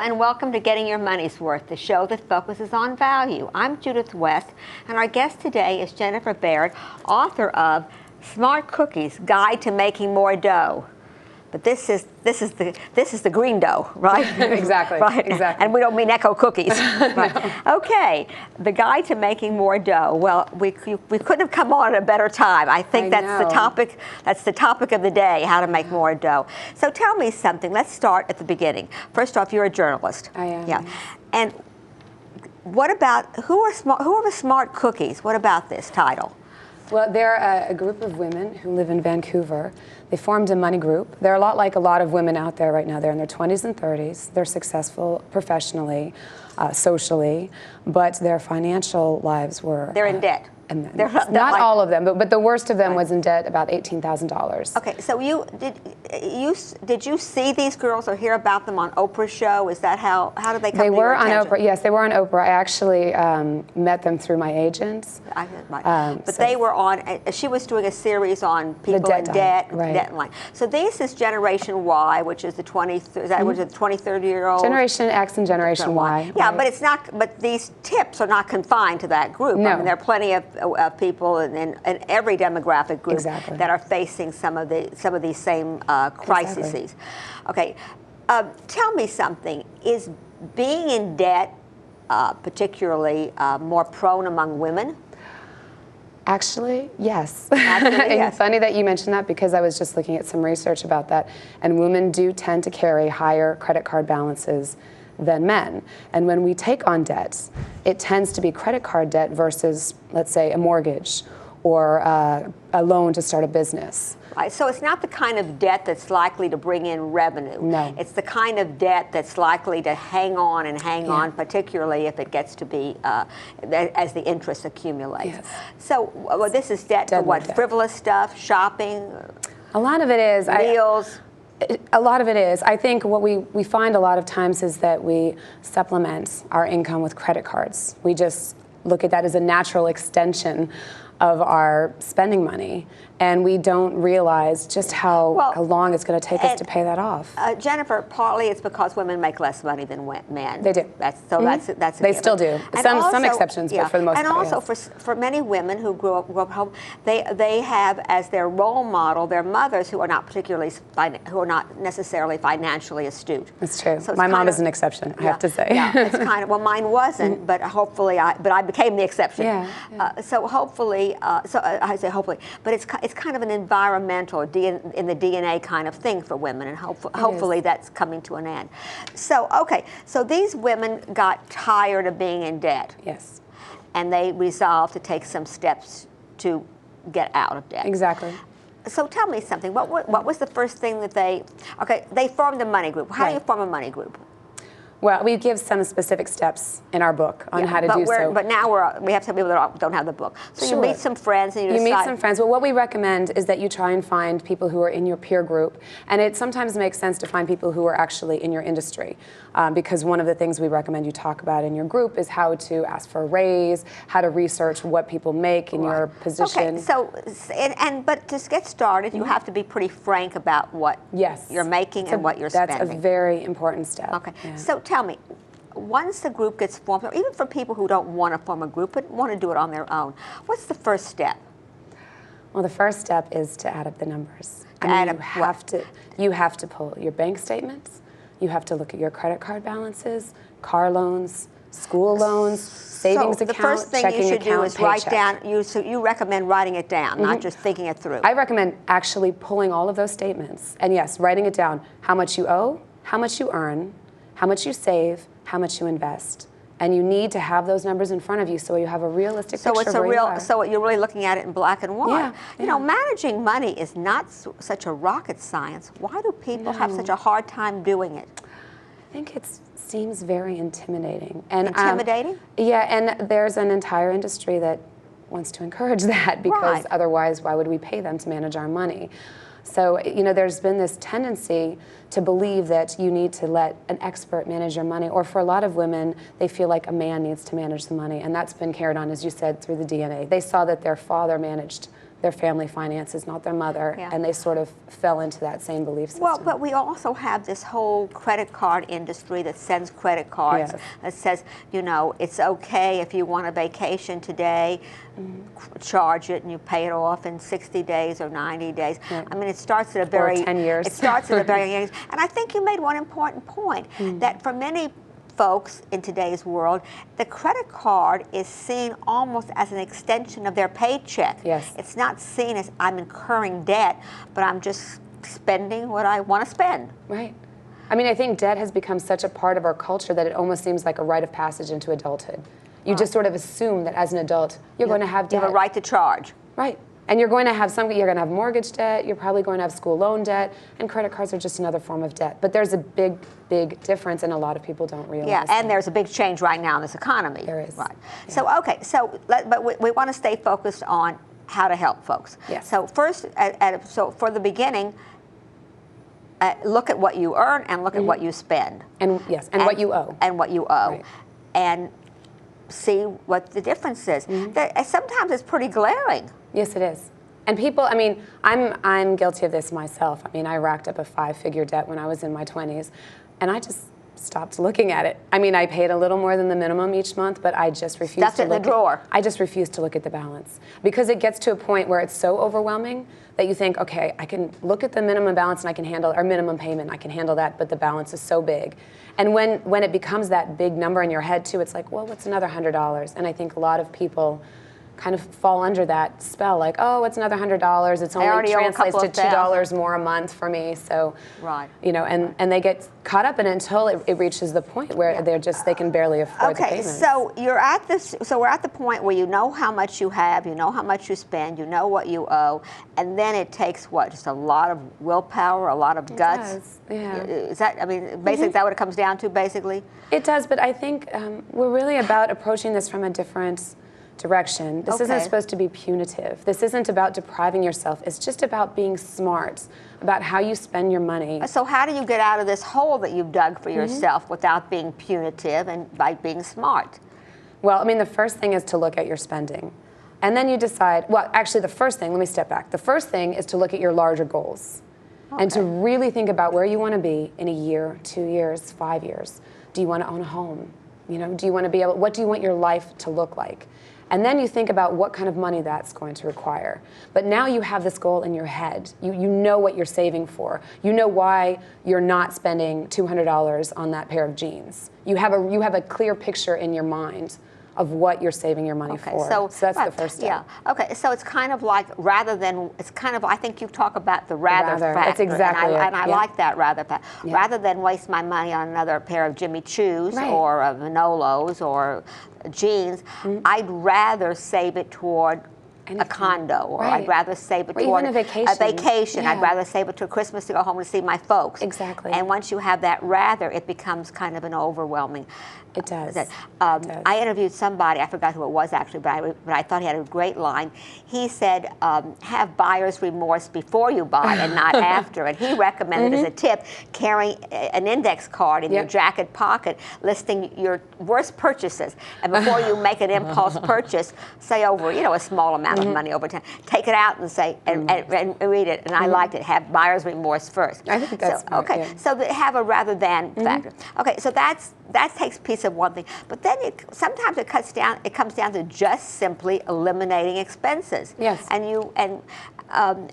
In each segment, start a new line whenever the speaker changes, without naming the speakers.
and welcome to Getting Your Money's Worth, the show that focuses on value. I'm Judith West, and our guest today is Jennifer Barrett, author of Smart Cookies: Guide to Making More Dough. But this is the green dough, right?
Exactly.
Right.
Exactly.
And we don't mean Echo cookies. Right.
No.
Okay. The guide to making more dough. Well, we couldn't have come on at a better time. I think that's the topic. That's the topic of the day: how to make more dough. So tell me something. Let's start at the beginning. First off, you're a journalist.
I am.
Yeah. And what about who are the Smart Cookies? What about this title?
Well, they're a group of women who live in Vancouver. They formed a money group. They're a lot like a lot of women out there right now. They're in their 20s and 30s. They're successful professionally, socially, but their financial lives were...
They're in debt.
Not like, all of them, but the worst of them was in debt, about $18,000.
Okay, so did you see these girls or hear about them on Oprah's show? Is that how did they come to your attention?
They were on Oprah. Yes, they were on Oprah. I actually met them through my agents.
But so they were on. She was doing a series on people in debt,
right.
Debt line. So this is Generation Y, which is the 23rd-year-old.
Generation X and Generation Y.
Yeah,
right.
but it's not. But these tips are not confined to that group.
No.
I mean, there are plenty of people in every demographic group that are facing some of these same crises.
Exactly.
Okay, tell me something. Is being in debt particularly more prone among women?
Actually, yes.
Actually, yes.
It's funny that you mentioned that because I was just looking at some research about that, and women do tend to carry higher credit card balances than men. And when we take on debts, it tends to be credit card debt versus, let's say, a mortgage or a loan to start a business.
Right. So it's not the kind of debt that's likely to bring in revenue.
No.
It's the kind of debt that's likely to hang on and hang on, particularly if it gets to be, as the interest accumulates.
Yes.
So this is debt for what?
Debt.
Frivolous stuff, shopping?
A lot of it is.
Meals?
A lot of it is. I think what we find a lot of times is that we supplement our income with credit cards. We just look at that as a natural extension of our spending money, and we don't realize just how long it's going to take us to pay that off.
Jennifer, partly it's because women make less money than men.
They do.
That's
they still do. Some exceptions, but for the most part.
And also for many women who grew up home, they have as their role model their mothers who are not necessarily financially astute.
That's true.
So
my mom is an exception, I have to say.
Yeah, it's kind of, well, mine wasn't, but hopefully I became the exception. So hopefully. I say hopefully, but it's kind of an environmental, in the DNA kind of thing for women, and hopefully that's coming to an end. So so these women got tired of being in debt.
Yes.
And they resolved to take some steps to get out of debt.
Exactly.
So tell me something. What was the first thing that they formed a money group. How do you form a money group?
Well, we give some specific steps in our book on how to do so.
But now we have some people that don't have the book. So you meet some friends and you decide.
You meet some friends. Well, what we recommend is that you try and find people who are in your peer group. And it sometimes makes sense to find people who are actually in your industry. Because one of the things we recommend you talk about in your group is how to ask for a raise, how to research what people make in your position.
Okay, so, but to get started, you have to be pretty frank about what you're making and what you're spending.
That's a very important step.
Okay, so tell me, once the group gets formed, or even for people who don't want to form a group but want to do it on their own, what's the first step?
Well, the first step is to add up the numbers. You have to pull your bank statements. You have to look at your credit card balances, car loans, school loans, savings account,
the first thing
checking
you should
account,
do is
paycheck.
write down. So you recommend writing it down, not just thinking it through.
I recommend actually pulling all of those statements and yes, writing it down. How much you owe, how much you earn, how much you save, how much you invest. And you need to have those numbers in front of you so you have a realistic picture of where you are.
So you're really looking at it in black and white.
Yeah,
you know, managing money is not such a rocket science. Why do people have such a hard time doing it?
I think it seems very intimidating. And,
intimidating?
Yeah, and there's an entire industry that wants to encourage that because otherwise why would we pay them to manage our money? So, you know, there's been this tendency to believe that you need to let an expert manage your money, or for a lot of women, they feel like a man needs to manage the money, and that's been carried on, as you said, through the DNA. They saw that their father managed their family finances, not their mother, and they sort of fell into that same belief system.
Well, but we also have this whole credit card industry that sends credit cards that says, you know, it's okay if you want a vacation today, charge it and you pay it off in 60 days or 90 days. I mean, it starts at a very...
Or 10 years.
It starts at a very young age. And I think you made one important point, that for many folks in today's world, the credit card is seen almost as an extension of their paycheck.
Yes.
It's not seen as I'm incurring debt, but I'm just spending what I want to spend.
Right. I mean, I think debt has become such a part of our culture that it almost seems like a rite of passage into adulthood. You just sort of assume that as an adult, you're going to have debt.
You have a right to charge.
Right. And you're going to have you're going to have mortgage debt, you're probably going to have school loan debt, and credit cards are just another form of debt. But there's a big, big difference, and a lot of people don't realize that.
And there's a big change right now in this economy.
There is.
Right. Yeah. So, okay, but we want to stay focused on how to help folks.
Yes.
So first, so for the beginning, look at what you earn and look at what you spend.
And what you owe.
And what you owe.
Right.
And see what the difference is. Sometimes it's pretty glaring.
Yes, it is. And people, I mean, I'm guilty of this myself. I mean, I racked up a 5-figure debt when I was in my 20s, and I just stopped looking at it. I mean, I paid a little more than the minimum each month, but I just refused
Stuffed
to
it in the drawer.
I just refused to look at the balance, because it gets to a point where it's so overwhelming that you think, okay, I can look at the minimum balance and I can handle, or minimum payment, I can handle that, but the balance is so big. And when it becomes that big number in your head too, it's like, well, what's another $100? And I think a lot of people kind of fall under that spell, like, oh, it's another $100. It's only translates to $2 more a month for me. So, you know, and they get caught up in it until it reaches the point where they can barely afford the payments.
So you're at this. So we're at the point where you know how much you have, you know how much you spend, you know what you owe, and then it takes what? Just a lot of willpower, a lot of guts.
It does. Yeah.
Is that? I mean, basically, is that what it comes down to? Basically.
It does, but I think we're really about approaching this from a different direction. This isn't supposed to be punitive. This isn't about depriving yourself. It's just about being smart about how you spend your money.
So how do you get out of this hole that you've dug for yourself without being punitive and by being smart?
Well, I mean, the first thing is to look at your spending. And then you decide, well, actually the first thing, let me step back. The first thing is to look at your larger goals and to really think about where you want to be in a year, 2 years, 5 years. Do you want to own a home? You know, do you want to be able, what do you want your life to look like? And then you think about what kind of money that's going to require. But now you have this goal in your head. You know what you're saving for. You know why you're not spending $200 on that pair of jeans. You have a clear picture in your mind of what you're saving your money for. So that's the first step.
Yeah. Okay. So it's kind of like I think you talk about the rather factor.
That's exactly
and I like that rather factor. Yeah. Rather than waste my money on another pair of Jimmy Choos or Manolos or jeans, I'd rather save it toward a condo, or I'd rather save it toward
even a vacation.
I'd rather save it to Christmas to go home to see my folks.
Exactly.
And once you have that rather, it becomes kind of an overwhelming.
It does.
I interviewed somebody, I forgot who it was actually, but I thought he had a great line. He said, have buyer's remorse before you buy and not after. And he recommended as a tip, carrying an index card in your jacket pocket listing your worst purchases. And before you make an impulse purchase, say over, a small amount of money over time, take it out and say, and read it. And I liked it, have buyer's remorse first.
I think that's smart,
so have a rather than factor. Okay, so that takes piece of one thing, but then sometimes it comes down to just simply eliminating expenses.
Yes.
And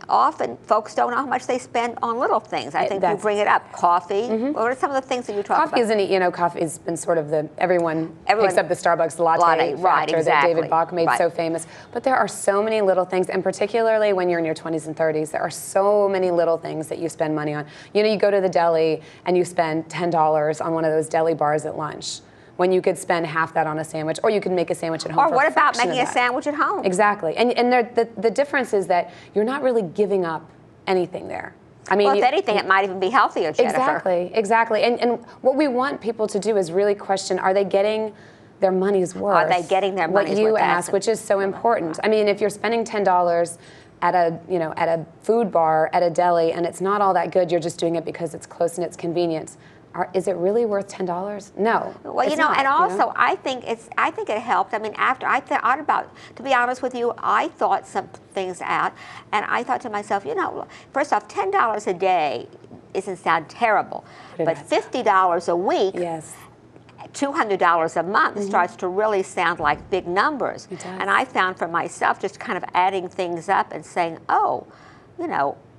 often folks don't know how much they spend on little things. I think you bring it up. Coffee. What are some of the things that you talk about?
Coffee has been sort of everyone picks up the Starbucks latte factor that David Bach made so famous. But there are so many little things, and particularly when you're in your 20s and 30s, there are so many little things that you spend money on. You go to the deli and you spend $10 on one of those deli bars at lunch, when you could spend half that on a sandwich, or you could make a sandwich at home.
Or what about making a sandwich at home?
Exactly. And the difference is that you're not really giving up anything there. I mean,
if anything, it might even be healthier, Jennifer.
Exactly. And what we want people to do is really question, are they getting their money's worth?
Are they getting their money's worth?
What you ask, which is so important. I mean, if you're spending $10 at a food bar at a deli and it's not all that good, you're just doing it because it's close and it's convenient, is it really worth $10? No.
Well,
not,
and also I think it helped. I mean, after I thought about, to be honest with you, I thought some things out, and I thought to myself, first off, $10 a day doesn't sound terrible, but $50 a week.
Yes.
$200 a month starts to really sound like big numbers.
It does.
And I found for myself just kind of adding things up and saying, oh,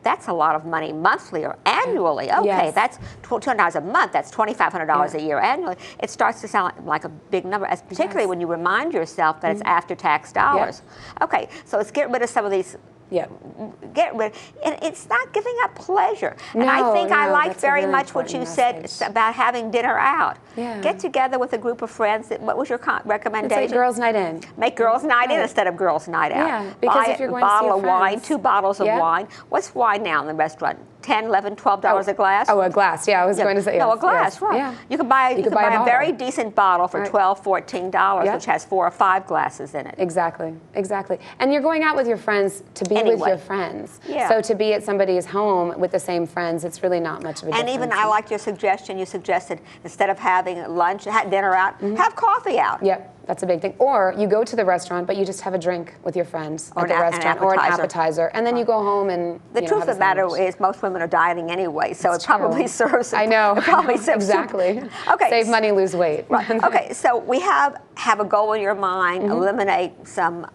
that's a lot of money monthly or annually. Okay,
yes.
that's $200 a month. That's $2,500 a year annually. It starts to sound like a big number, particularly when you remind yourself that it's after-tax dollars. Yep. Okay, so let's get rid of some of these. Get rid. And it's not giving up pleasure. And I think I liked very much what you said about having dinner out.
Yeah.
Get together with a group of friends. What was your recommendation?
It's like girls' night in.
Make girls' night in instead of girls' night out.
Yeah, because if you're going
to see a
bottle
of wine, 2 bottles of wine. What's wine now in the restaurant? $10, $11, $12 a glass?
Oh, a glass. Yeah, I was going to say.
No, a glass, right.
Yeah.
You can buy a very decent bottle for $12, $14, which has 4 or 5 glasses in it.
Exactly, exactly. And you're going out with your friends to be with your friends.
Yeah.
So to be at somebody's home with the same friends, it's really not much of a difference.
And even I liked your suggestion. You suggested instead of having lunch, dinner out, have coffee out.
Yep. That's a big thing. Or you go to the restaurant, but you just have a drink with your friends at the restaurant, or an appetizer, and then you go home and
the truth of the matter is most women are dieting anyway, so it probably serves.
I know.
It probably serves
exactly.
Okay.
Save money, lose weight.
Right. Okay. So we have a goal in your mind, eliminate some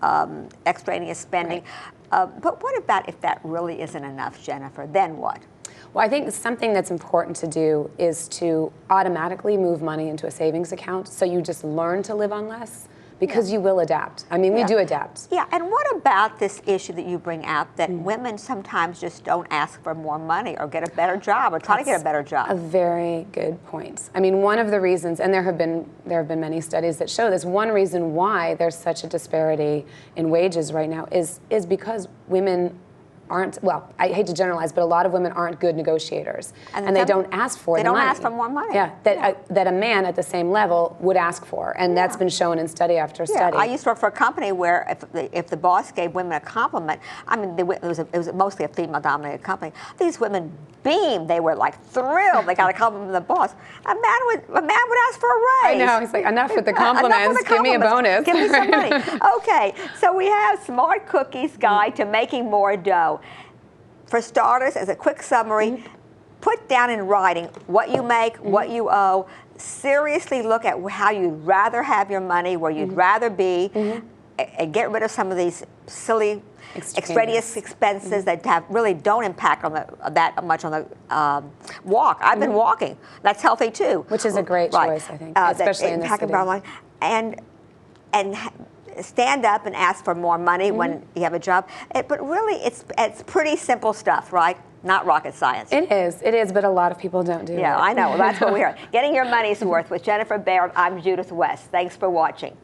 extraneous spending. Right. But what about if that really isn't enough, Jennifer? Then what?
Well, I think something that's important to do is to automatically move money into a savings account, so you just learn to live on less, because you will adapt. I mean, we do adapt.
Yeah, and what about this issue that you bring out, that women sometimes just don't ask for more money or get a better job or try to get a better job?
A very good point. I mean, one of the reasons, and there have been many studies that show this, one reason why there's such a disparity in wages right now is because women aren't, well, I hate to generalize, but a lot of women aren't good negotiators, and they don't ask for the money.
They don't ask for more money.
Yeah, that a man at the same level would ask for, and that's been shown in study after study.
I used to work for a company where if the boss gave women a compliment, I mean, it was mostly a female-dominated company. These women beamed. They were like thrilled. They got a compliment from the boss. A man would ask for a raise.
I know. He's like, enough with the compliments. Give me a bonus.
Give me some money. Okay, so we have Smart Cookie's Guide to Making More Dough. For starters, as a quick summary, put down in writing what you make, what you owe. Seriously look at how you'd rather have your money, where you'd rather be, and get rid of some of these silly extraneous expenses that really don't impact on that much on the walk. I've been walking. That's healthy too.
Which is a great choice, I think, especially in this city.
And stand up and ask for more money when you have a job. But really, it's pretty simple stuff, right? Not rocket science.
It is, but a lot of people don't do it.
Yeah, I know. Well, that's what we are. Getting your money's worth with Jennifer Barrett. I'm Judith West. Thanks for watching.